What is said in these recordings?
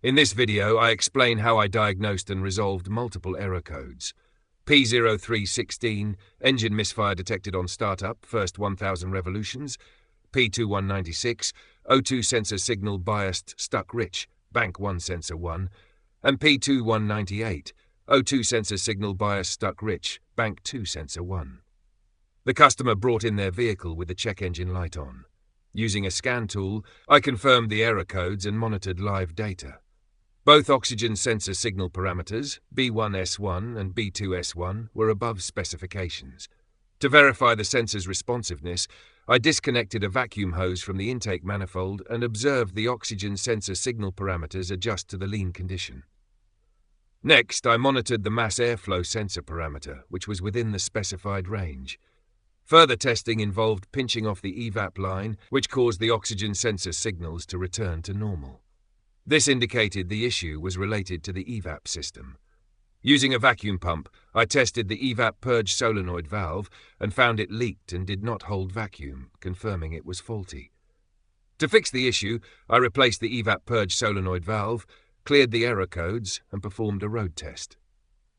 In this video, I explain how I diagnosed and resolved multiple error codes. P0316, engine misfire detected on startup, first 1000 revolutions. P2196, O2 sensor signal biased, stuck rich, bank 1 sensor 1. And P2198, O2 sensor signal biased, stuck rich, bank 2 sensor 1. The customer brought in their vehicle with the check engine light on. Using a scan tool, I confirmed the error codes and monitored live data. Both oxygen sensor signal parameters, B1S1 and B2S1, were above specifications. To verify the sensor's responsiveness, I disconnected a vacuum hose from the intake manifold and observed the oxygen sensor signal parameters adjust to the lean condition. Next, I monitored the mass airflow sensor parameter, which was within the specified range. Further testing involved pinching off the EVAP line, which caused the oxygen sensor signals to return to normal. This indicated the issue was related to the EVAP system. Using a vacuum pump, I tested the EVAP Purge Solenoid valve and found it leaked and did not hold vacuum, confirming it was faulty. To fix the issue, I replaced the EVAP Purge Solenoid valve, cleared the error codes, and performed a road test.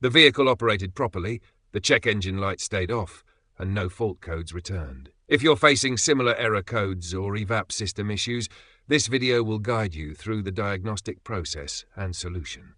The vehicle operated properly, the check engine light stayed off, and no fault codes returned. If you're facing similar error codes or EVAP system issues, this video will guide you through the diagnostic process and solution.